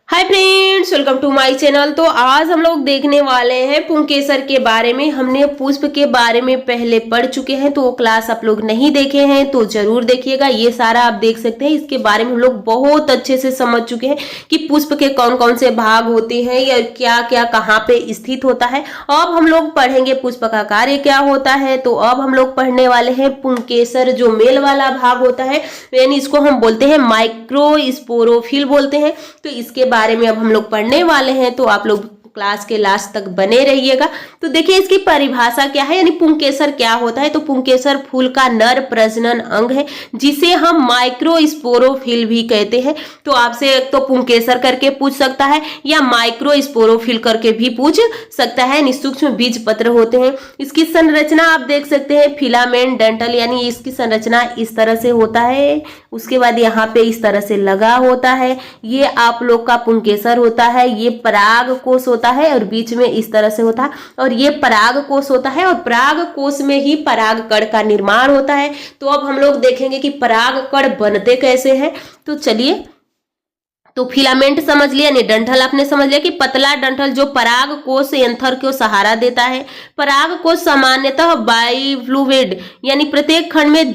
Hi friends, welcome to my channel. तो आज हम लोग देखने वाले हैं पुंकेसर के बारे में। हमने पुष्प के बारे में पहले पढ़ चुके हैं, तो वो क्लास आप लोग नहीं देखे हैं तो जरूर देखिएगा। ये सारा आप देख सकते हैं, इसके बारे में हम लोग बहुत अच्छे से समझ चुके हैं कि पुष्प के कौन कौन से भाग होते हैं या क्या क्या कहाँ पे स्थित होता है। अब हम लोग पढ़ेंगे पुष्प का कार्य क्या होता है। तो अब हम लोग पढ़ने वाले हैं पुंकेसर, जो मेल वाला भाग होता है, यानी इसको हम बोलते हैं माइक्रोस्पोरोफिल बोलते हैं। तो इसके बारे में अब हम लोग पढ़ने वाले हैं, तो आप लोग क्लास के लास्ट तक बने रहिएगा। तो देखिए इसकी परिभाषा क्या है, यानी पुंकेसर क्या होता है। तो पुंकेसर फूल का नर प्रजनन अंग है, जिसे हम माइक्रोस्पोरोफिल भी कहते हैं। तो आपसे एक तो पुंकेसर करके पूछ सकता है या माइक्रोस्पोरोफिल करके भी पूछ सकता है। सूक्ष्म बीज पत्र होते हैं। इसकी संरचना आप देख सकते हैं, फिलामेंट डंठल, यानी इसकी संरचना इस तरह से होता है। उसके बाद यहाँ पे इस तरह से लगा होता है। ये आप लोग का पुंकेसर होता है। ये पराग कोश होता है और बीच में इस तरह से होता है, और ये पराग कोश होता है, और पराग कोश में ही पराग कण का निर्माण होता है। तो अब हम लोग देखेंगे कि पराग कण बनते कैसे हैं। तो चलिए, तो फिलामेंट समझ लिया, नहीं डंठल आपने समझ लिया कि पतला डंठल जो पराग कोश एंथर को सहारा देता है। पराग कोश सामान्यतः बाइफ्लूविड, यानी प्रत्येक खंड में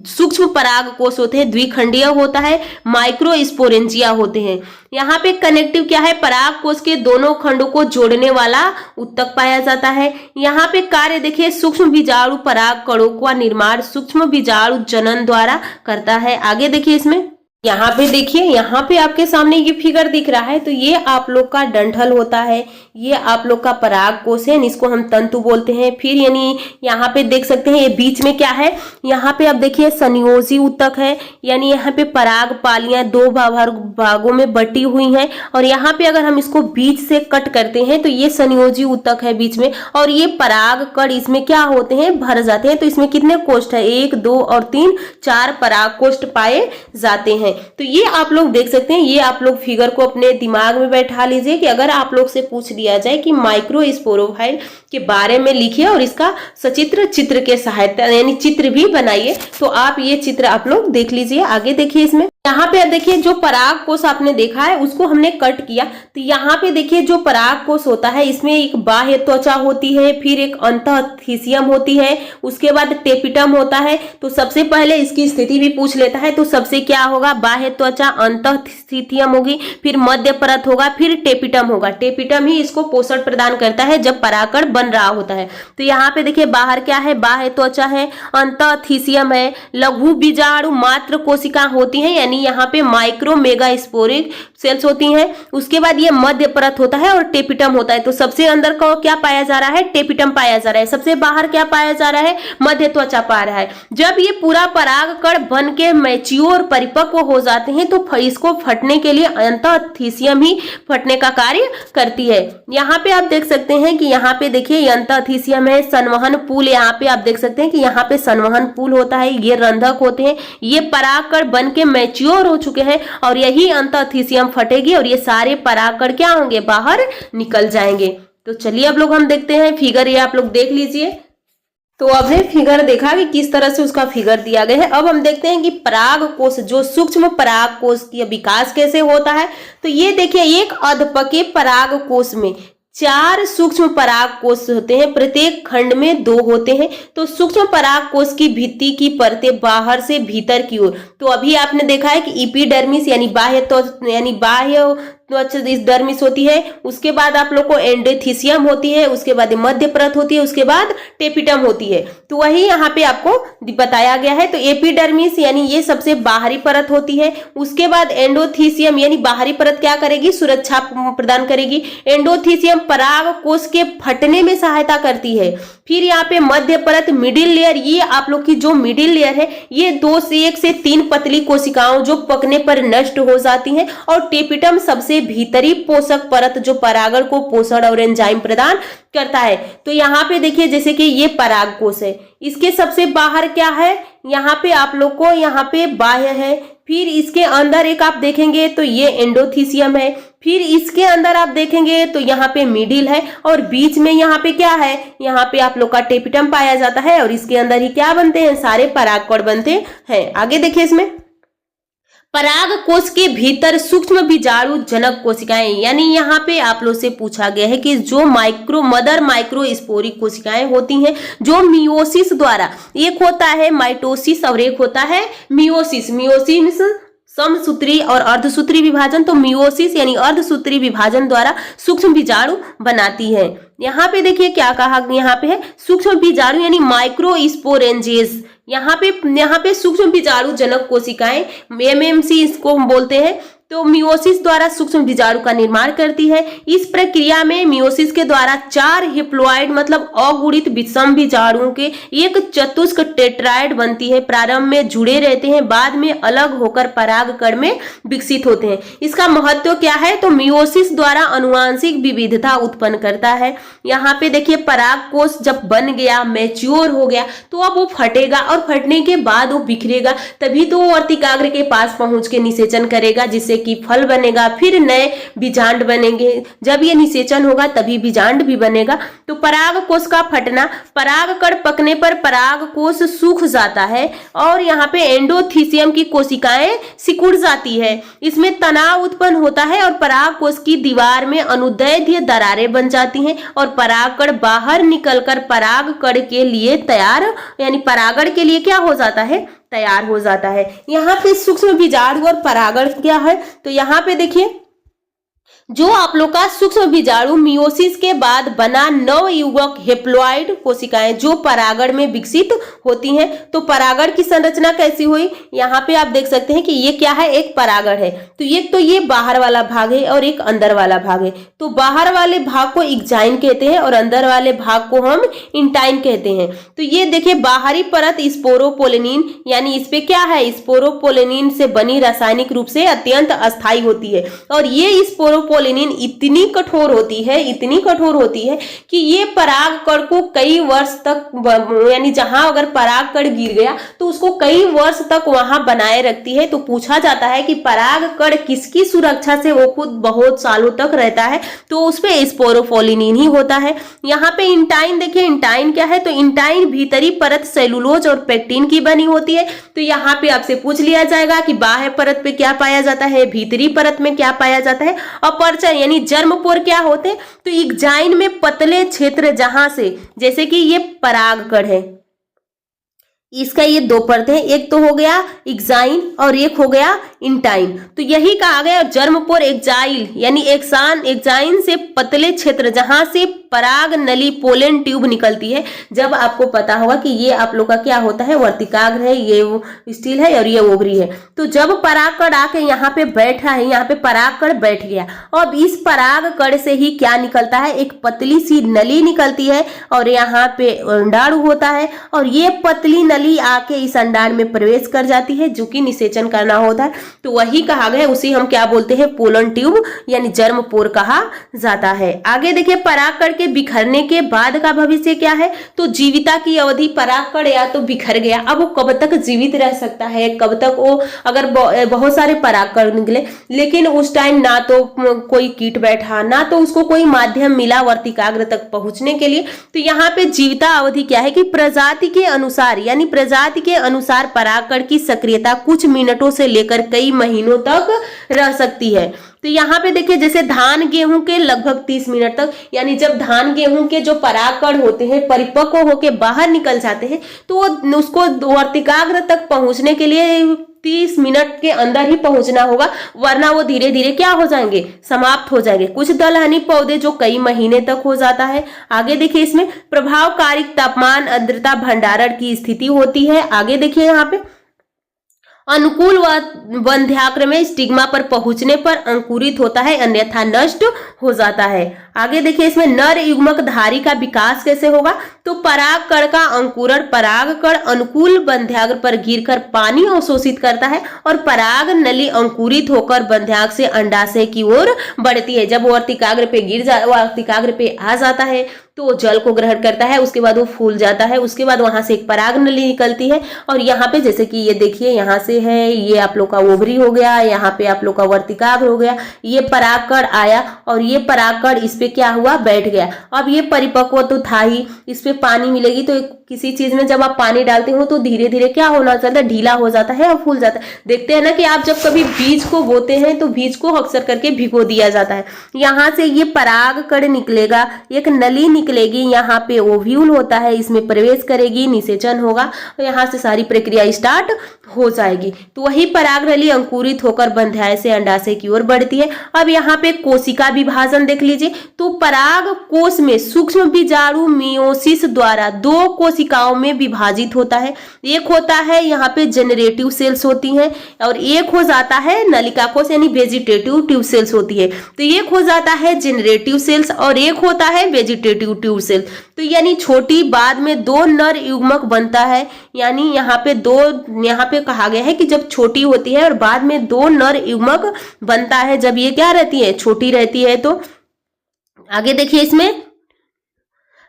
सूक्ष्म पराग कोश होते हैं, द्विखंडीय होता है। माइक्रोस्पोरेंजिया होते हैं। यहाँ पे कनेक्टिव क्या है, पराग कोश के दोनों खंडों को जोड़ने वाला उत्तक पाया जाता है। यहाँ पे कार्य देखिए, सूक्ष्म बीजाणु पराग कणों का निर्माण सूक्ष्म बीजाणु जनन द्वारा करता है। आगे देखिए इसमें, यहाँ पे देखिए, यहाँ पे आपके सामने ये फिगर दिख रहा है। तो ये आप लोग का डंठल होता है, ये आप लोग का पराग कोश है, इसको हम तंतु बोलते हैं। फिर यानी यहाँ पे देख सकते हैं, ये बीच में क्या है, यहाँ पे आप देखिए संयोजी ऊतक है, यानी यहाँ पे पराग पालियां दो भागों में बटी हुई हैं। और यहाँ पे अगर हम इसको बीच से कट करते हैं तो ये संयोजी ऊतक है बीच में, और ये पराग कण इसमें क्या होते हैं, भर जाते हैं। तो इसमें कितने कोष्ठ है, 1 2 और 3 4 पराग कोष्ठ पाए जाते हैं। तो ये आप लोग देख सकते हैं। ये आप लोग फिगर को अपने दिमाग में बैठा लीजिए कि अगर आप लोग से पूछ दिया जाए कि माइक्रोस्पोरोफाइल के बारे में लिखिए और इसका सचित्र चित्र के सहायता यानी चित्र भी बनाइए, तो आप ये चित्र आप लोग देख लीजिए। आगे देखिए इसमें, यहाँ पे देखिए जो पराग कोश आपने देखा है उसको हमने कट किया। तो यहाँ पे देखिए जो पराग कोश होता है, इसमें एक बाह्य त्वचा होती है, फिर एक अंतःथिसियम होती है, उसके बाद टेपिटम होता है। तो सबसे पहले इसकी स्थिति भी पूछ लेता है। तो सबसे क्या होगा, बाह्य त्वचा, अंतःथिसियम होगी, फिर मध्य परत होगा, फिर टेपिटम होगा। टेपिटम ही इसको पोषण प्रदान करता है जब परागकण बन रहा होता है। तो यहाँ पे देखिए बाहर क्या है, बाह्य त्वचा है, अंतःथिसियम है, लघु बीजाणु मात्र कोशिका होती है, यानी यहाँ पे माइक्रो मेगास्पोरिक सेल्स होती हैं। उसके बाद ये मध्य परत होता है और टेपिटम होता है। तो सबसे अंदर को क्या पाया जा रहा है, टेपिटम पाया जा रहा है। सबसे बाहर क्या पाया जा रहा है, मध्य त्वचा पा रहा है। जब ये पूरा पराग कण बन के मैच्योर परिपक्व हो जाते हैं तो इसको फटने के लिए अंतःथिसियम ही फटने का कार्य करती है। यहाँ पे आप देख सकते हैं कि यहाँ पे देखिए अंतःथिसियम है, संवहन पुल, यहाँ पे आप देख सकते हैं कि यहाँ पे संवहन पुल होता है, ये रंध्रक होते हैं। ये पराग कण बन के मैच्योर हो चुके हैं और यही अंतःथिसियम फटेगी और ये सारे परागकण क्या होंगे, बाहर निकल जाएंगे। तो चलिए अब लोग हम देखते हैं फिगर, ये आप लोग देख लीजिए। तो अब ने फिगर देखा कि किस तरह से उसका फिगर दिया गया है। अब हम देखते हैं कि पराग कोश, जो सूक्ष्म पराग कोश की विकास कैसे होता है। तो ये देखिए, एक अधपके पराग कोश में 4 सूक्ष्म पराग कोश होते हैं, प्रत्येक खंड में 2 होते हैं। तो सूक्ष्म पराग कोश की भित्ति की परतें बाहर से भीतर की ओर, तो अभी आपने देखा है कि एपिडर्मिस यानी बाह्य इस डर्मिस होती है। उसके बाद आप लोग को एंडोथीसियम होती है, उसके बाद मध्य परत होती है, उसके बाद टेपिटम होती है। तो वही यहाँ पे आपको बताया गया है। तो एपिडर्मिस यानी ये सबसे बाहरी परत होती है। उसके बाद एंडोथीसियम यानी बाहरी परत क्या करेगी, सुरक्षा प्रदान करेगी। एंडोथीसियम पराग कोश के फटने में सहायता करती है। फिर यहाँ पे मध्य परत, मिडिल लेयर, ये आप लोग की जो मिडिल लेयर है, ये 1 से 3 पतली कोशिकाओं जो पकने पर नष्ट हो जाती हैं। और टेपिटम सबसे भीतरी पोषक परत जो परागण को पोषण और एंजाइम प्रदान करता है। तो यहाँ पे देखिए जैसे कि ये पराग कोश है, इसके सबसे बाहर क्या है, यहाँ पे आप लोग को यहाँ पे बाह्य है। फिर इसके अंदर एक आप देखेंगे तो ये एंडोथीसियम है। फिर इसके अंदर आप देखेंगे तो यहाँ पे मिडिल है, और बीच में यहाँ पे क्या है, यहाँ पे आप लोग का टेपिटम पाया जाता है। और इसके अंदर ही क्या बनते हैं, सारे परागकण बनते हैं। आगे देखिए इसमें, पराग कोश के भीतर सूक्ष्म बीजाणु जनक कोशिकाएं, यानी यहाँ पे आप लोग से पूछा गया है कि जो मदर माइक्रोस्पोरिक कोशिकाएं होती हैं जो मियोसिस द्वारा, एक होता है माइटोसिस और एक होता है मियोसिस। मियोसिस समसूत्री और अर्धसूत्री विभाजन, तो मियोसिस यानी अर्धसूत्री विभाजन द्वारा सूक्ष्म बीजाणु बनाती है। यहाँ पे देखिए क्या कहा, यहाँ पे है सूक्ष्म बीजाणु यानी माइक्रोस्पोरेंजेस। यहाँ पे सूक्ष्म बीजाणु जनक कोशिकाएं एमएमसी इसको हम बोलते हैं, तो मियोसिस द्वारा सूक्ष्म बीजाणु का निर्माण करती है। इस प्रक्रिया में मियोसिस के द्वारा 4 हेप्लॉइड मतलब अगुणित विषम बीजाणुओं के एक चतुष्क टेट्राइड बनती है। प्रारंभ में जुड़े रहते हैं, बाद में अलग होकर परागकण में विकसित होते हैं। इसका महत्व क्या है, तो मियोसिस द्वारा आनुवंशिक विविधता उत्पन्न करता है। यहाँ पे देखिए पराग कोश जब बन गया, मैच्योर हो गया, तो अब वो फटेगा और फटने के बाद वो बिखरेगा, तभी तो वो वर्तिकाग्र के पास पहुंच के निषेचन करेगा, जिससे कि फल बनेगा, फिर नए बीजांड बनेंगे। जब ये निषेचन होगा तभी बीजांड भी बनेगा। तो पराग कोश का फटना, परागकण पकने पर पराग कोश सूख जाता है और यहाँ पे एंडोथीसियम की कोशिकाएं सिकुड़ जाती है। इसमें तनाव उत्पन्न होता है और पराग कोश की दीवार में अनुदैर्ध्य दरारें बन जाती हैं और परागकण बाहर निकलकर परागकण के लिए तैयार, यानी परागण के लिए क्या हो जाता है, तैयार हो जाता है। यहाँ पे सूक्ष्म बीजाणु और परागण क्या है, तो यहाँ पे देखिए जो आप लोग का सूक्ष्म बीजाणु मियोसिस के बाद बना नवयुग्मक हेप्लॉइड कोशिकाएं जो परागण में विकसित होती हैं। तो परागण की संरचना कैसी हुई, यहाँ पे आप देख सकते हैं कि ये क्या है, एक परागण है। तो ये बाहर वाला भाग है और एक अंदर वाला भाग है। तो बाहर वाले भाग को एक्जाइन कहते हैं और अंदर वाले भाग को हम इंटाइन कहते हैं। तो ये देखिए बाहरी परत स्पोरोपोलिनिन, यानी इस पे क्या है, स्पोरोपोलिनिन से बनी रासायनिक रूप से अत्यंत अस्थायी होती है और ये स्पोरोपोलिनिन इतनी कठोर होती है कि ये परागकण को कई वर्ष तक, यानी जहां अगर परागकण गिर गया तो उसको कई वर्ष तक वहां बनाए रखती है। तो पूछा जाता है कि परागकण किसकी सुरक्षा से वो खुद बहुत सालों तक रहता है, तो उस पे स्पोरोपोलिनिन ही होता है। यहाँ पे इंटाइन देखिए, इंटाइन क्या है, तो इंटाइन भीतरी परत सेलुलोज और पेक्टिन की बनी होती है। तो यहाँ पे आपसे पूछ लिया जाएगा कि बाह्य परत पे क्या पाया जाता है, भीतरी परत में क्या पाया जाता है। अपरचय यानी जर्मपोर क्या होते हैं, तो एक्जाइन में पतले क्षेत्र जहां से, जैसे कि ये परागकण है, इसका ये 2 परतें, एक तो हो गया एक्जाइन और एक हो गया इंटाइन। तो यही कहा गया जर्मपोर एक्जाइल, यानी एक्जाइन से पतले क्षेत्र जहां से पराग नली पोलन ट्यूब निकलती है। जब आपको पता होगा कि ये आप लोग का क्या होता है, वर्तिकाग्र है, ये स्टील है और ये ओवरी है। तो जब परागकण आके यहाँ पे बैठा है, यहाँ पे परागकण बैठ गया, अब इस परागकण से ही क्या निकलता है, एक पतली सी नली निकलती है और यहाँ पे अंडाणु होता है और ये पतली नली आके इस अंडाणु में प्रवेश कर जाती है, जो कि निषेचन करना होता है। तो वही कहा गया, उसी हम क्या बोलते हैं, पोलन ट्यूब यानी जर्मपोर कहा जाता है। आगे देखिए परागकण के बिखरने के बाद का भविष्य क्या है, तो जीविता की अवधि, परागकण या तो बिखर गया, अब वो कब तक जीवित रह सकता है, कब तक वो, अगर बहुत सारे परागकण निकले लेकिन उस टाइम ना तो कोई कीट बैठा, ना तो उसको कोई माध्यम मिला वर्तिकाग्र तक पहुंचने के लिए। तो यहाँ पे जीविता अवधि क्या है कि प्रजाति के अनुसार, यानी प्रजाति के अनुसार परागकण की सक्रियता कुछ मिनटों से लेकर कई महीनों तक रह सकती है। तो यहाँ पे देखिए जैसे धान गेहूं के लगभग 30 मिनट तक, यानी जब धान गेहूं के जो परागकण होते हैं परिपक्व होके बाहर निकल जाते हैं तो उसको वर्तिकाग्र तक पहुंचने के लिए 30 मिनट के अंदर ही पहुंचना होगा, वरना वो धीरे धीरे क्या हो जाएंगे, समाप्त हो जाएंगे। कुछ दलहनी पौधे जो कई महीने तक हो जाता है। आगे देखिए इसमें प्रभावकारी तापमान, आर्द्रता, भंडारण की स्थिति होती है। आगे देखिए यहाँ पे अनुकूल वंध्याग्र में स्टिग्मा पर पहुंचने पर अंकुरित होता है, अन्यथा नष्ट हो जाता है। आगे देखिए इसमें नर युग्मक धारी का विकास कैसे होगा, तो परागकण का अंकुरण, परागकण अनुकूल वंध्याग्र पर गिरकर पानी अवशोषित करता है और पराग नली अंकुरित होकर वंध्याग्र से अंडाशय की ओर बढ़ती है। जब वर्तिकाग्र पे आ जाता है तो जल को ग्रहण करता है, उसके बाद वो फूल जाता है, उसके बाद वहां से एक पराग नली निकलती है और यहाँ पे जैसे कि ये देखिए यहाँ से है, ये आप लोग का ओवरी हो गया, यहाँ पे आप लोग का वर्तिकाग्र हो गया, ये परागकण आया और ये परागकण इस पे क्या हुआ, बैठ गया। अब ये परिपक्व तो था ही, इस पे पानी मिलेगी तो किसी चीज में जब आप पानी डालते हो तो धीरे धीरे क्या होना चाहता है, ढीला हो जाता है और फूल जाता है। देखते हैं ना कि आप जब कभी बीज को बोते हैं तो बीज को अक्सर करके भिगो दिया जाता है। यहाँ से ये पराग कण निकलेगा, एक नली निकलेगी, यहाँ पे ओव्यूल होता है, इसमें प्रवेश करेगी, निषेचन होगा और यहाँ से सारी प्रक्रिया स्टार्ट हो जाएगी। तो वही पराग नली अंकुरित होकर बंध्याय से अंडाशय की ओर बढ़ती है। अब यहाँ पे कोशिका विभाजन देख लीजिए, तो पराग कोश में सूक्ष्म बीजाणु मियोसिस द्वारा 2 कोशिकाओं में विभाजित होता है। एक होता है यहाँ पे जनरेटिव सेल्स होती हैं और एक हो जाता है नलिका कोश यानी वेजिटेटिव ट्यूब सेल्स होती है। तो एक हो जाता है जनरेटिव सेल्स और एक होता है वेजिटेटिव ट्यूब सेल्स। तो यानी छोटी बाद में 2 नर युग्मक बनता है, यानी यहाँ पे कहा गया है कि जब छोटी होती है और बाद में 2 नर युग्मक बनता है, जब ये क्या रहती है, छोटी रहती है। तो आगे देखिए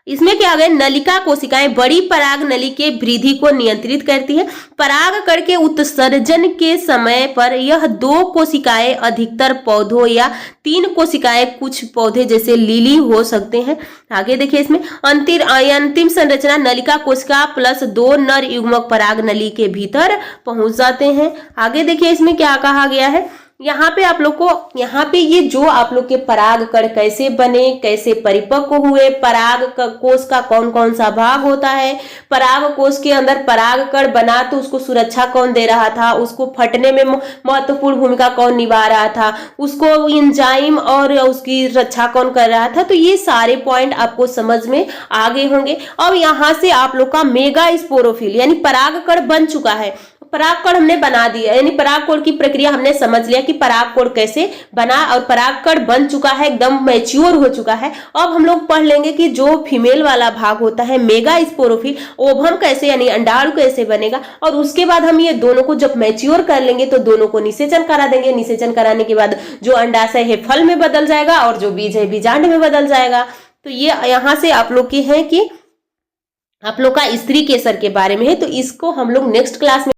इसमें क्या हो गया, नलिका कोशिकाएं बड़ी पराग नली के वृद्धि को नियंत्रित करती है। पराग कण के उत्सर्जन के समय पर यह 2 कोशिकाएं अधिकतर पौधों या 3 कोशिकाएं कुछ पौधे जैसे लिली हो सकते हैं। आगे देखिए इसमें अंतिम संरचना नलिका कोशिका प्लस 2 नर युग्मक पराग नली के भीतर पहुंच जाते हैं। आगे देखिए इसमें क्या कहा गया है, यहाँ पे आप लोग को यहाँ पे ये जो आप लोग के पराग कण कैसे बने, कैसे परिपक्व हुए, पराग कोश का कौन कौन सा भाग होता है, पराग कोश के अंदर पराग कण बना तो उसको सुरक्षा कौन दे रहा था, उसको फटने में महत्वपूर्ण भूमिका कौन निभा रहा था, उसको एंजाइम और उसकी रक्षा कौन कर रहा था। तो ये सारे पॉइंट आपको समझ में आ गए होंगे। अब यहाँ से आप लोग का मेगा स्पोरोफिल यानी पराग कण बन चुका है, परागकण हमने बना दिया, यानी परागकण की प्रक्रिया हमने समझ लिया कि परागकण कैसे बना और परागकण बन चुका है, एकदम मैच्योर हो चुका है। अब हम लोग पढ़ लेंगे कि जो फीमेल वाला भाग होता है मेगा स्पोरोफिल, ओवम कैसे यानी अंडाणु कैसे बनेगा, और उसके बाद हम ये दोनों को जब मैच्योर कर लेंगे तो दोनों को निषेचन करा देंगे। निषेचन कराने के बाद जो अंडाशय है फल में बदल जाएगा और जो बीज है बीजांड में बदल जाएगा। तो ये यहाँ से आप लोग की है कि आप लोग का स्त्री केसर के बारे में है, तो इसको हम लोग नेक्स्ट क्लास में